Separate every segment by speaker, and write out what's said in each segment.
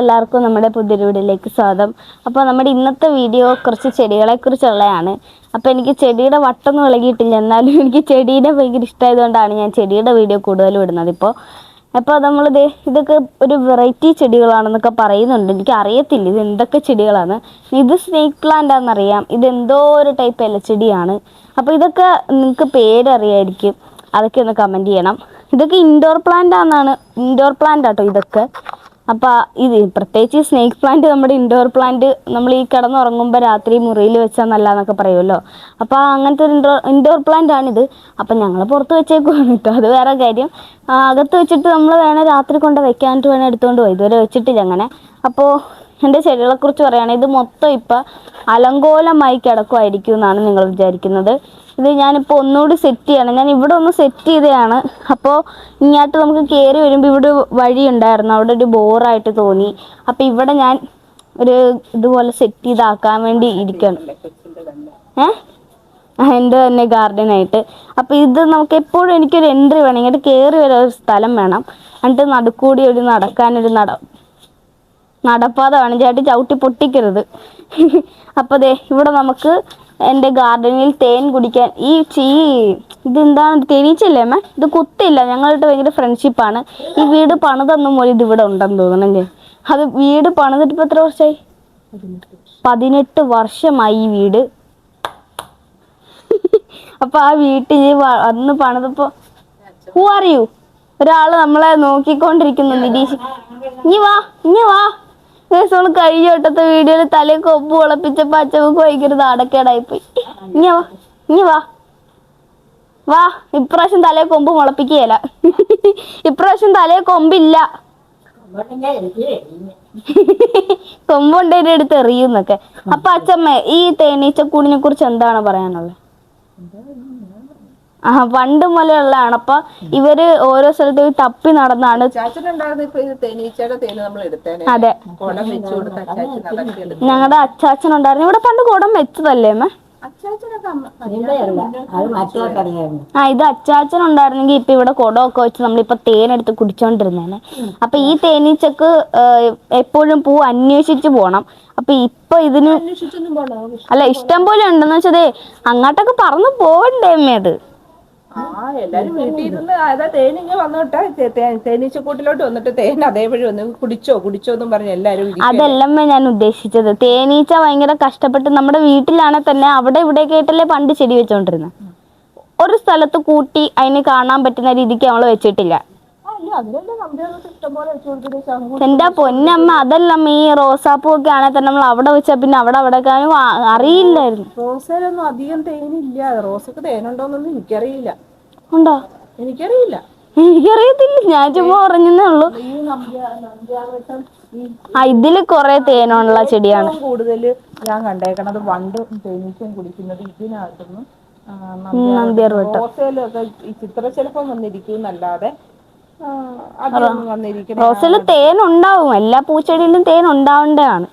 Speaker 1: എല്ലാവർക്കും നമ്മുടെ പുതിയൊരു വീഡിയോയിലേക്ക് സ്വാഗതം. അപ്പോൾ നമ്മുടെ ഇന്നത്തെ വീഡിയോ കുറച്ച് ചെടികളെ കുറിച്ചുള്ളതാണ്. അപ്പോൾ എനിക്ക് ചെടിയുടെ വട്ടൊന്നും ഇളകിയിട്ടില്ല, എന്നാലും എനിക്ക് ചെടീനെ ഭയങ്കര ഇഷ്ടമായതുകൊണ്ടാണ് ഞാൻ ചെടിയുടെ വീഡിയോ കൂടുതലും ഇടുന്നത്. അപ്പോൾ ഇതൊക്കെ ഒരു വെറൈറ്റി ചെടികളാണെന്നൊക്കെ പറയുന്നുണ്ട്. എനിക്ക് അറിയത്തില്ല ഇത് എന്തൊക്കെ ചെടികളാണ്. ഇത് സ്നേക്ക് പ്ലാന്റ് ആണെന്നറിയാം, ഇതെന്തോ ഒരു ടൈപ്പ് ഇലച്ചെടിയാണ്. അപ്പോൾ ഇതൊക്കെ നിങ്ങൾക്ക് പേരറിയായിരിക്കും, അതൊക്കെ ഒന്ന് കമൻറ്റ് ചെയ്യണം. ഇതൊക്കെ ഇൻഡോർ പ്ലാന്റ് ആട്ടോ ഇതൊക്കെ. അപ്പോൾ ഇത് പ്രത്യേകിച്ച് സ്നേക്ക് പ്ലാന്റ്, നമ്മുടെ ഇൻഡോർ പ്ലാന്റ് നമ്മൾ ഈ കിടന്നുറങ്ങുമ്പോൾ രാത്രി മുറിയിൽ വെച്ചാൽ നല്ലതെന്നൊക്കെ പറയുമല്ലോ. അപ്പോൾ അങ്ങനത്തെ ഒരു ഇൻഡോർ പ്ലാന്റ് ആണിത്. അപ്പം ഞങ്ങൾ പുറത്ത് വെച്ചേക്കുവാണ് കേട്ടോ, അത് വേറെ കാര്യം. അകത്ത് വെച്ചിട്ട് നമ്മൾ വേണേൽ രാത്രി കൊണ്ട് വെക്കാനായിട്ട് വേണേൽ എടുത്തുകൊണ്ട് പോയി, ഇതുവരെ വെച്ചിട്ടില്ല അങ്ങനെ. അപ്പോൾ എൻ്റെ ചെടികളെക്കുറിച്ച് പറയുകയാണെങ്കിൽ ഇത് മൊത്തം ഇപ്പം അലങ്കോലമായി കിടക്കുമായിരിക്കും എന്നാണ് നിങ്ങൾ വിചാരിക്കുന്നത്. ഇത് ഞാനിപ്പോൾ ഒന്നുകൂടി സെറ്റ് ചെയ്യണം. ഞാൻ ഇവിടെ ഒന്ന് സെറ്റ് ചെയ്തതാണ്. അപ്പോൾ ഇങ്ങോട്ട് നമുക്ക് കയറി വരുമ്പോൾ ഇവിടെ വഴി ഉണ്ടായിരുന്നു, അവിടെ ഒരു ബോറായിട്ട് തോന്നി. അപ്പോൾ ഇവിടെ ഞാൻ ഒരു ഇതുപോലെ സെറ്റ് ചെയ്താക്കാൻ വേണ്ടി ഇരിക്കണം. എൻ്റെ തന്നെ ഗാർഡനായിട്ട്. അപ്പോൾ ഇത് നമുക്ക് എപ്പോഴും എനിക്കൊരു എൻട്രി വേണം, ഇങ്ങോട്ട് കയറി വരാൻ ഒരു സ്ഥലം വേണം. എന്നിട്ട് നടുക്കൂടി ഒരു നടക്കാനൊരു നടപ്പാത വേണം, ചേട്ടി ചവിട്ടി പൊട്ടിക്കരുത്. അപ്പോൾ ദേ ഇവിടെ നമുക്ക് എൻ്റെ ഗാർഡനിൽ തേൻ കുടിക്കാൻ ഇതെന്താണ് തേനീച്ചല്ലേ അമ്മ? ഇത് കുത്തില്ല, ഞങ്ങളായിട്ട് ഭയങ്കര ഫ്രണ്ട്ഷിപ്പാണ്. ഈ വീട് പണിതൊന്നും പോലും ഇതിവിടെ ഉണ്ടെന്ന് തോന്നണല്ലേ. അത് വീട് പണിതിട്ട് ഇപ്പോൾ എത്ര വർഷമായി? 18 വർഷമായി ഈ വീട്. അപ്പോൾ ആ വീട്ടിൽ അന്ന് പണിതപ്പോൾ ഹൂ ആർ യു ഒരാൾ നമ്മളെ നോക്കിക്കൊണ്ടിരിക്കുന്നു, നിരീക്ഷ. ഇനി വാ ദിവസം കഴിഞ്ഞ വട്ടത്തെ വീഡിയോയിൽ തലയിൽ കൊമ്പ് കുളപ്പിച്ചപ്പോൾ അച്ഛമ്മക്ക് ഭയങ്കര നാടക്കേടായിപ്പോയി. ഇനി വാ ഇപ്രാവശ്യം തലയിൽ കൊമ്പ് മുളപ്പിക്കുകയല്ല. ഇപ്രാവശ്യം തലയിൽ കൊമ്പില്ല, കൊമ്പുണ്ടതിൻ്റെ അടുത്ത് എറിയുന്നൊക്കെ. അപ്പൊ അച്ഛമ്മ ഈ തേനീച്ചക്കൂടിനെ കുറിച്ച് എന്താണ് പറയാനുള്ളത്? പണ്ട് മുതലുള്ളതാണ്. അപ്പൊ ഇവര് ഓരോ സ്ഥലത്ത് തപ്പി നടന്നാണ്. അതെ, ഞങ്ങളുടെ അച്ചാച്ചൻ ഉണ്ടായിരുന്നു ഇവിടെ പണ്ട് കുടം വെച്ചതല്ലേ അമ്മ? ഇത് അച്ചാച്ചൻ ഉണ്ടായിരുന്നെങ്കിൽ ഇപ്പൊ ഇവിടെ കുടമൊക്കെ വെച്ച് നമ്മളിപ്പോ തേനെടുത്ത് കുടിച്ചോണ്ടിരുന്നേനെ. അപ്പൊ ഈ തേനീച്ചക്ക് എപ്പോഴും പൂ അന്വേഷിച്ച് പോണം. അപ്പൊ ഇപ്പൊ ഇതിന് അല്ല, ഇഷ്ടം പോലെ ഉണ്ടെന്ന് വെച്ചതേ അങ്ങോട്ടൊക്കെ പറന്ന് പോവണ്ടേ അമ്മ? അത്
Speaker 2: എല്ലാരും വീട്ടിൽ ഇരുന്ന് അതാ തേനിങ്ങ വന്നോട്ടെ, തേനീച്ചക്കൂട്ടിലോട്ട് വന്നിട്ട് തേൻ അതേവഴി വന്ന് കുടിച്ചോന്നും പറഞ്ഞ് എല്ലാരും.
Speaker 1: അതല്ലമ്മ ഞാൻ ഉദ്ദേശിച്ചത്. തേനീച്ച ഭയങ്കര കഷ്ടപ്പെട്ട് നമ്മുടെ വീട്ടിലാണെങ്കിൽ തന്നെ അവിടെ ഇവിടെയൊക്കെ ആയിട്ടല്ലേ പണ്ട് ചെടി വെച്ചോണ്ടിരുന്നത്. ഒരു സ്ഥലത്ത് കൂട്ടി അതിന് കാണാൻ പറ്റുന്ന രീതിക്ക് നമ്മള് വെച്ചിട്ടില്ല. എന്റെ പൊന്നമ്മ, അതല്ലമ്മ ഈ റോസാപ്പൂ ഒക്കെ ആണെങ്കിൽ തന്നെ നമ്മൾ അവിടെ വെച്ചാൽ പിന്നെ അവിടെ അറിയില്ലായിരുന്നു.
Speaker 2: റോസയിലൊന്നും അധികം തേനില്ല. റോസക്ക് തേനുണ്ടോന്നൊന്നും എനിക്കറിയില്ല.
Speaker 1: ഉണ്ടോ?
Speaker 2: എനിക്കറിയില്ല.
Speaker 1: ഞാൻ ചുമ്മാ പറഞ്ഞേ ഉള്ളൂ. ഇതില് കൊറേ തേനുള്ള ചെടിയാണ്
Speaker 2: കൂടുതൽ ഞാൻ കണ്ടേക്കണത്. വണ്ടും തേനീച്ചയും കുടിക്കുന്നത് ഇതിനകത്തുനിന്ന്. റോസയിലൊക്കെ ഈ ചിത്രശലഭം വന്നിരിക്കുന്നല്ലാതെ
Speaker 1: റോസിൽ തേൻ ഉണ്ടാവും, എല്ലാ പൂച്ചെടിയിലും തേൻ ഉണ്ടാവേണ്ടതാണ്.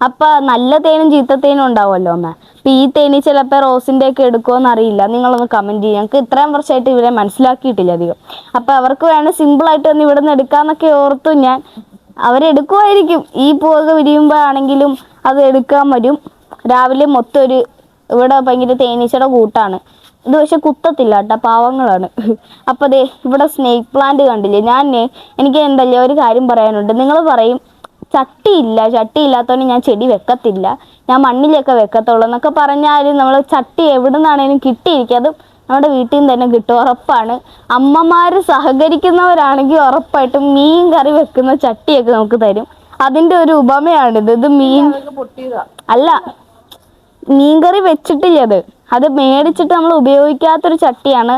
Speaker 1: അപ്പൊ നല്ല തേനും ചീത്ത തേനും ഉണ്ടാവുമല്ലോ അമ്മ. അപ്പൊ ഈ തേനീ ചിലപ്പോ റോസിന്റെ ഒക്കെ എടുക്കുമോന്ന് അറിയില്ല. നിങ്ങളൊന്ന് കമന്റ് ചെയ്യാം. ഞങ്ങൾക്ക് ഇത്രയും വർഷമായിട്ട് ഇവരെ മനസ്സിലാക്കിയിട്ടില്ല അധികം. അപ്പൊ അവർക്ക് വേണം സിമ്പിൾ ആയിട്ട് ഒന്ന് ഇവിടെ നിന്ന് എടുക്കാന്നൊക്കെ ഓർത്തു ഞാൻ. അവരെടുക്കുമായിരിക്കും. ഈ പൂവൊക്കെ വിരിയുമ്പോഴാണെങ്കിലും അത് എടുക്കാൻ വരും. രാവിലെ മൊത്തം ഇവിടെ ഭയങ്കര തേനീച്ചയുടെ കൂട്ടാണ്. ഇത് പക്ഷെ കുത്തത്തില്ല കേട്ടോ, പാവങ്ങളാണ്. അപ്പൊ ദേ ഇവിടെ സ്നേക്ക് പ്ലാന്റ് കണ്ടില്ലേ? എനിക്ക് എന്തല്ലേ ഒരു കാര്യം പറയാനുണ്ട്. നിങ്ങൾ പറയും ചട്ടി ഇല്ലാത്തതുകൊണ്ട് ഞാൻ ചെടി വെക്കത്തില്ല, ഞാൻ മണ്ണിലൊക്കെ വെക്കത്തുള്ളൂ എന്നൊക്കെ പറഞ്ഞാലും നമ്മൾ ചട്ടി എവിടെ നിന്നാണേലും കിട്ടിയിരിക്കും. അത് നമ്മുടെ വീട്ടിൽ നിന്ന് തന്നെ കിട്ടും, ഉറപ്പാണ്. അമ്മമാര് സഹകരിക്കുന്നവരാണെങ്കിൽ ഉറപ്പായിട്ടും മീൻ കറി വെക്കുന്ന ചട്ടിയൊക്കെ നമുക്ക് തരും. അതിന്റെ ഒരു ഉപമയാണിത്. ഇത് അല്ല, മീൻകറി വെച്ചിട്ടില്ല. അത് മേടിച്ചിട്ട് നമ്മൾ ഉപയോഗിക്കാത്തൊരു ചട്ടിയാണ്.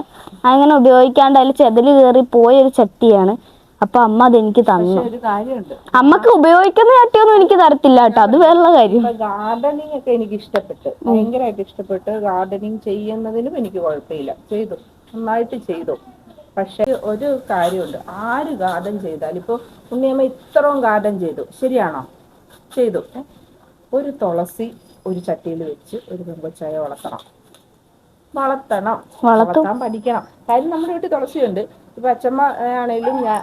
Speaker 1: അങ്ങനെ ഉപയോഗിക്കാണ്ട് അതിൽ ചെതല് കയറി പോയൊരു ചട്ടിയാണ്. അപ്പൊ അമ്മ അതെനിക്ക് തന്നു. അമ്മക്ക് ഉപയോഗിക്കുന്ന ചട്ടിയൊന്നും എനിക്ക് തരത്തില്ല കേട്ടോ, അത് വേറെ കാര്യം.
Speaker 2: ഗാർഡനിങ് ഒക്കെ എനിക്ക് ഇഷ്ടപ്പെട്ട്, ഭയങ്കരമായിട്ട് ഇഷ്ടപ്പെട്ട്. ഗാർഡനിങ് ചെയ്യുന്നതിനും എനിക്ക് കുഴപ്പമില്ല, നന്നായിട്ട് ചെയ്തു. പക്ഷെ ഒരു കാര്യമുണ്ട്, ആര് ഗാർഡൻ ചെയ്താലും ഇപ്പൊ ഉണ്ണിയമ്മ ഇത്രയും ഗാർഡൻ ചെയ്തു, ശരിയാണോ? ചെയ്തു. ഒരു തുളസി ഒരു ചട്ടിയിൽ വെച്ച് ഒരു പെങ്കൊച്ചായ വളർത്താൻ പഠിക്കണം. കാര്യം നമ്മുടെ വീട്ടിൽ തുളസിയുണ്ട്, ഇപ്പൊ അച്ഛമ്മ ആണെങ്കിലും ഞാൻ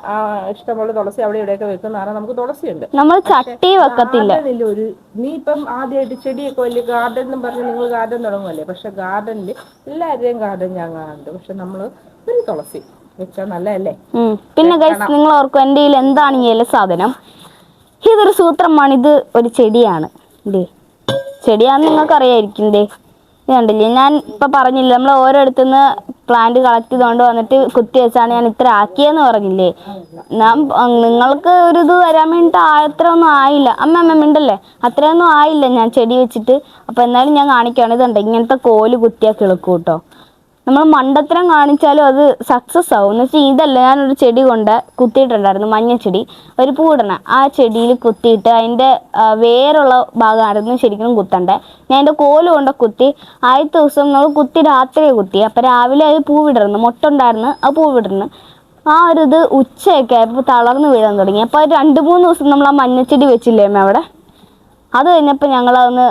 Speaker 2: ഇഷ്ടംപോലെ തുളസി അവിടെ ഇവിടെയൊക്കെ വെക്കുന്ന കാരണം നമുക്ക് തുളസിയുണ്ട്.
Speaker 1: നമ്മൾ ചട്ടി വെക്കത്തില്ല.
Speaker 2: ഗാർഡനിൽ ഒരു നീ ഇപ്പം ആദ്യമായിട്ട് ചെടിയൊക്കെ വലിയ ഗാർഡൻ എന്നും പറഞ്ഞ് നിങ്ങൾ ഗാർഡൻ തുടങ്ങുമല്ലേ, പക്ഷെ ഗാർഡനിൽ എല്ലാവരുടെയും ഗാർഡൻ ഞാൻ കാണുന്നുണ്ട്. പക്ഷെ നമ്മൾ ഒരു തുളസി വെച്ചാൽ നല്ലതല്ലേ.
Speaker 1: പിന്നെ ഗൈസ് നിങ്ങൾ ഓർക്കും എൻ്റെ കയ്യിൽ എന്താണ് ഈ ഇല സാധനം, ഇതൊരു സൂത്രമാണ്. ഇത് ഒരു ചെടിയാണ്. ഇതേ ചെടിയാണെന്ന് നിങ്ങൾക്ക് അറിയായിരിക്കും. ഇത് കണ്ടില്ലേ, ഞാൻ ഇപ്പം പറഞ്ഞില്ലേ നമ്മൾ ഓരോരുത്തുനിന്ന് പ്ലാന്റ് കളക്ട് ചെയ്തുകൊണ്ട് വന്നിട്ട് കുത്തി വെച്ചാണ് ഞാൻ ഇത്ര ആക്കിയെന്ന് പറഞ്ഞില്ലേ. നിങ്ങൾക്ക് ഒരു ഇത് വരാൻ വേണ്ടിയിട്ട് അത്രയൊന്നും ആയില്ല. അമ്മ മിണ്ടല്ലേ, അത്രയൊന്നും ആയില്ല ഞാൻ ചെടി വെച്ചിട്ട്. അപ്പോൾ എന്നാലും ഞാൻ കാണിക്കുകയാണ്. ഇതുണ്ട് ഇങ്ങനത്തെ കോല് കുത്തിയാൽ കിളുക്കും കേട്ടോ. നമ്മൾ മണ്ടത്തരം കാണിച്ചാലും അത് സക്സസ് ആവും. എന്ന് വെച്ചാൽ ഇതല്ല, ഞാനൊരു ചെടി കൊണ്ട് കുത്തിയിട്ടുണ്ടായിരുന്നു, മഞ്ഞച്ചെടി, ഒരു പൂടണ. ആ ചെടിയിൽ കുത്തിയിട്ട് അതിൻ്റെ വേറുള്ള ഭാഗമായിരുന്നു ശരിക്കും കുത്തണ്ടേ. ഞാൻ അതിൻ്റെ കോല് കൊണ്ട് കുത്തി. ആദ്യത്തെ ദിവസം നമ്മൾ കുത്തി രാത്രിയെ കുത്തി. അപ്പം രാവിലെ അത് പൂവിടർന്നു, മൊട്ട ഉണ്ടായിരുന്നു, അത് പൂവിടർന്നു. ആ ഒരു ഇത് ഉച്ചയൊക്കെ ആയപ്പോൾ തളർന്ന് വീഴാൻ തുടങ്ങി. അപ്പോൾ 2-3 ദിവസം നമ്മൾ ആ മഞ്ഞച്ചെടി വെച്ചില്ലേ അമ്മ അവിടെ. അത് കഴിഞ്ഞപ്പോൾ ഞങ്ങളതൊന്ന്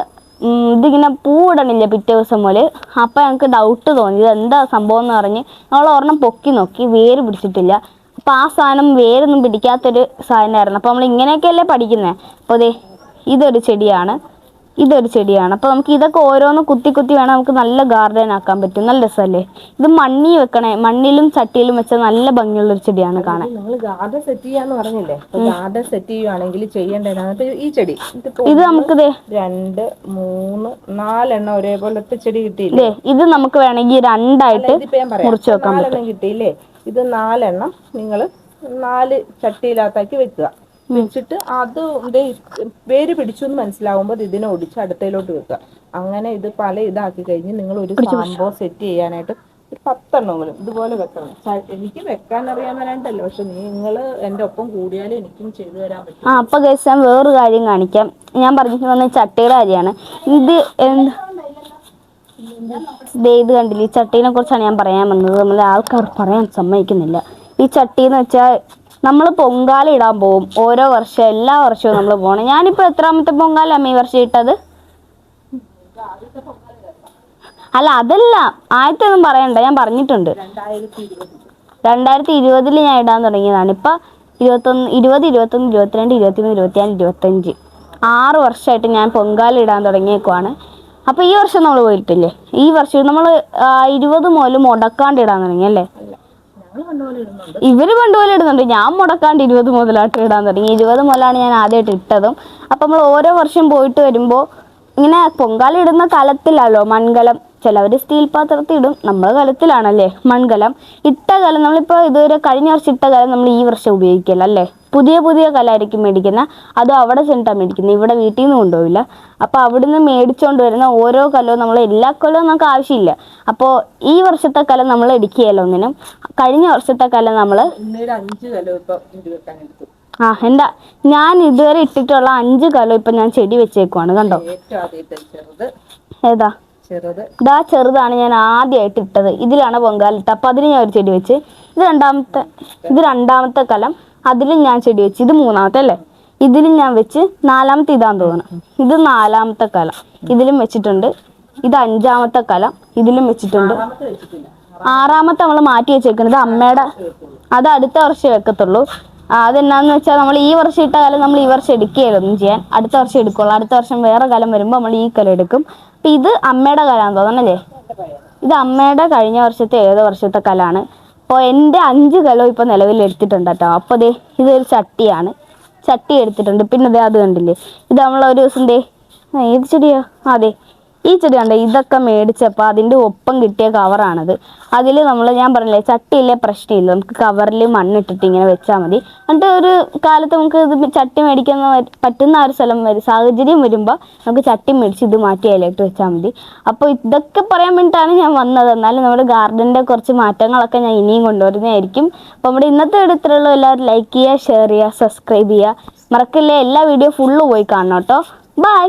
Speaker 1: ഇതിങ്ങനെ പൂവിടണില്ല പിറ്റേ ദിവസം പോലെ. അപ്പം ഞങ്ങൾക്ക് ഡൗട്ട് തോന്നി ഇത് എന്താ സംഭവം എന്ന് പറഞ്ഞ് ഞങ്ങൾ ഒരെണ്ണം പൊക്കി നോക്കി, വേര് പിടിച്ചിട്ടില്ല. അപ്പം ആ സാധനം വേരൊന്നും പിടിക്കാത്തൊരു സാധനമായിരുന്നു. അപ്പോൾ നമ്മൾ ഇങ്ങനെയൊക്കെയല്ലേ പഠിക്കുന്നത്. അപ്പോൾ അതെ ഇതൊരു ചെടിയാണ്, ഇതൊരു ചെടിയാണ്. അപ്പോൾ നമുക്ക് ഇതൊക്കെ ഓരോന്ന് കുത്തി കുത്തി വേണം നമുക്ക് നല്ല ഗാർഡൻ ആക്കാൻ പറ്റും. നല്ല രസമല്ലേ. ഇത് മണ്ണി വെക്കണേ, മണ്ണിലും ചട്ടിയിലും വെച്ചാൽ നല്ല ഭംഗിയുള്ളൊരു ചെടിയാണ് കാണാൻ.
Speaker 2: നിങ്ങൾ ഗാർഡൻ സെറ്റ് ചെയ്യാന്ന് പറഞ്ഞില്ലേ, ഗാർഡൻ സെറ്റ് ചെയ്യുവാണെങ്കിൽ ചെയ്യേണ്ടത് ഈ ചെടി
Speaker 1: ഇത് നമുക്ക്
Speaker 2: 2, 3, 4 എണ്ണം ഒരേപോലത്തെ ചെടി കിട്ടിയില്ലേ.
Speaker 1: ഇത് നമുക്ക് വേണമെങ്കിൽ 2ആയിട്ട് മുറിച്ച് വെക്കാൻ പറ്റും.
Speaker 2: 4 എണ്ണം കിട്ടിയില്ലേ. ഇത് 4 എണ്ണം നിങ്ങൾ 4 ചട്ടിയിലാത്താക്കി വെക്കുക. വെച്ചിട്ട് അത് വേര് പിടിച്ചു എന്ന് മനസ്സിലാവുമ്പോൾ ഇതിനെ ഒടിച്ച് അടുത്തയിലോട്ട് വെക്കുക. അങ്ങനെ ഇത് പല ഇതാക്കി കഴിഞ്ഞ് നിങ്ങൾ ഒരു സംഭവം സെറ്റ് ചെയ്യാനായിട്ട് ഒരു 10 എണ്ണമെങ്കിലും ഇതുപോലെ വെക്കണം. എനിക്ക് വെക്കാൻ അറിയാൻ വരാണ്ടല്ലോ, പക്ഷെ നിങ്ങൾ എൻ്റെ ഒപ്പം കൂടിയാലും എനിക്കും ചെയ്തു തരാൻ പറ്റും.
Speaker 1: അപ്പൊ ഗൈസ് ഞാൻ വേറൊരു കാര്യം കാണിക്കാം. ഞാൻ പറഞ്ഞിട്ട് വന്ന ചട്ടിയുടെ കാര്യമാണ്. ഇത് ഇത് കണ്ടില്ല, ഈ ചട്ടീനെ കുറിച്ചാണ് ഞാൻ പറയാൻ വന്നത്. നമ്മളെ ആൾക്കാർ പറയാൻ സമ്മതിക്കുന്നില്ല. ഈ ചട്ടി എന്ന് വെച്ചാൽ നമ്മൾ പൊങ്കാല ഇടാൻ പോകും ഓരോ വർഷം, എല്ലാ വർഷവും നമ്മൾ പോകണം. ഞാനിപ്പോൾ എത്രാമത്തെ പൊങ്കാല അമ്മ ഈ വർഷം ഇട്ടത്? അല്ല അതല്ല, ആദ്യത്തെയൊന്നും പറയണ്ട, ഞാൻ പറഞ്ഞിട്ടുണ്ട് 2020 ഞാൻ ഇടാൻ തുടങ്ങിയതാണ്. ഇപ്പം 21, 20, 21, 22, 23, 24, 25 6 വർഷമായിട്ട് ഞാൻ പൊങ്കാല ഇടാൻ തുടങ്ങിയേക്കുവാണ്. അപ്പോൾ ഈ വർഷം നമ്മൾ പോയിട്ടില്ലേ, ഈ വർഷം നമ്മൾ 20 മുതൽ മുടക്കാണ്ട് ഇടാൻ തുടങ്ങി അല്ലേ. ഇവര് പണ്ടുപോലെ ഇടുന്നുണ്ട്, ഞാൻ മുടക്കാണ്ട് 20 മുതലായിട്ട് ഇടാൻ തുടങ്ങി. 20 മുതലാണ് ഞാൻ ആദ്യമായിട്ട് ഇട്ടതും. അപ്പം നമ്മൾ ഓരോ വർഷം പോയിട്ട് വരുമ്പോൾ ഇങ്ങനെ പൊങ്കാല ഇടുന്ന കലത്തിലല്ലോ മൺകലം. ചിലവർ സ്റ്റീൽ പാത്രത്തിൽ ഇടും, നമ്മൾ കലത്തിലാണല്ലേ മൺകലം. ഇട്ട കലം നമ്മളിപ്പോൾ ഇതുവരെ കഴിഞ്ഞ വർഷം ഇട്ട കലം നമ്മൾ ഈ വർഷം ഉപയോഗിക്കില്ല അല്ലേ. പുതിയ കലായിരിക്കും മേടിക്കുന്നത്. അതും അവിടെ ചെന്നിട്ടാണ് മേടിക്കുന്നത്, ഇവിടെ വീട്ടിൽ നിന്ന് കൊണ്ടുപോവില്ല. അപ്പോൾ അവിടുന്ന് മേടിച്ചുകൊണ്ട് വരുന്ന ഓരോ കലവും നമ്മൾ എല്ലാ കൊല്ലവും നമുക്ക് ആവശ്യമില്ല. അപ്പോൾ ഈ വർഷത്തെ കലം നമ്മൾ എടുക്കുകയല്ലോ ഒന്നിനും. കഴിഞ്ഞ വർഷത്തെ കലം നമ്മൾ
Speaker 2: 5 കലം ഇപ്പം വെക്കാൻ എടുത്തു.
Speaker 1: ഞാൻ ഇതുവരെ ഇട്ടിട്ടുള്ള 5 കലം ഇപ്പം ഞാൻ ചെടി വെച്ചേക്കുവാണ്. കണ്ടോ ഏതാ ഇതാ ചെറുതാണ് ഞാൻ ആദ്യമായിട്ട് ഇട്ടത്. ഇതിലാണ് പൊങ്കാലിട്ടത്. അപ്പം അതിന് ഞാൻ ഒരു ചെടി വെച്ച്. ഇത് രണ്ടാമത്തെ കലം, അതിലും ഞാൻ ചെടി വെച്ച്. ഇത് 3ാമത്തെ അല്ലേ, ഇതിലും ഞാൻ വെച്ച്. 4ാമത്തെ ഇതാന്ന് തോന്നുന്നു. ഇത് 4ാമത്തെ കലം, ഇതിലും വെച്ചിട്ടുണ്ട്. ഇത് 5ാമത്തെ കലം, ഇതിലും വെച്ചിട്ടുണ്ട്. 6ാമത്തെ നമ്മൾ മാറ്റി വെച്ചേക്കുന്നത് അമ്മയുടെ, അത് അടുത്ത വർഷം വെക്കത്തുള്ളൂ. അതെന്നാന്ന് വെച്ചാൽ നമ്മൾ ഈ വർഷം ഇട്ട കലം നമ്മൾ ഈ വർഷം എടുക്കുകയൊന്നും ചെയ്യാൻ, അടുത്ത വർഷം എടുക്കുള്ളൂ. അടുത്ത വർഷം വേറെ കലം വരുമ്പോൾ നമ്മൾ ഈ കലം എടുക്കും. അപ്പം ഇത് അമ്മയുടെ കലാന്ന് തോന്നണല്ലേ. ഇത് അമ്മയുടെ കഴിഞ്ഞ വർഷത്തെ ഏതോ വർഷത്തെ കലാണ്. അപ്പോൾ എൻ്റെ 5 കലം ഇപ്പോൾ നിലവിൽ എടുത്തിട്ടുണ്ട് കേട്ടോ. അപ്പോൾ ദേ ഇതൊരു ചട്ടിയാണ്, ചട്ടി എടുത്തിട്ടുണ്ട്. പിന്നെ അത് കണ്ടില്ലേ, ഇത് നമ്മൾ ഒരു ദിവസം ഏത് ചെടിയാ, അതെ ഈ ചെടി കണ്ടേ, ഇതൊക്കെ മേടിച്ചപ്പോൾ അതിൻ്റെ ഒപ്പം കിട്ടിയ കവറാണത്. അതിൽ ഞാൻ പറഞ്ഞില്ലേ ചട്ടിയില്ലേ പ്രശ്നമില്ല, നമുക്ക് കവറിൽ മണ്ണിട്ടിട്ട് ഇങ്ങനെ വെച്ചാൽ മതി. എന്നിട്ട് ഒരു കാലത്ത് നമുക്ക് ഇത് ചട്ടി മേടിക്കാൻ പറ്റുന്ന ആ ഒരു സ്ഥലം സാഹചര്യം വരുമ്പോൾ നമുക്ക് ചട്ടി മേടിച്ച് ഇത് മാറ്റി അതിലിട്ട് വെച്ചാൽ മതി. അപ്പോൾ ഇതൊക്കെ പറയാൻ വേണ്ടിയിട്ടാണ് ഞാൻ വന്നത്. എന്നാലും നമ്മുടെ ഗാർഡൻ്റെ കുറച്ച് മാറ്റങ്ങളൊക്കെ ഞാൻ ഇനിയും കൊണ്ടുവരുന്നതായിരിക്കും. അപ്പോൾ നമ്മുടെ ഇന്നത്തെ ഇടത്തിലുള്ള എല്ലാവരും ലൈക്ക് ചെയ്യുക, ഷെയർ ചെയ്യുക, സബ്സ്ക്രൈബ് ചെയ്യുക മറക്കില്ലേ. എല്ലാ വീഡിയോ ഫുള്ള് പോയി കാണണം കേട്ടോ. ബൈ.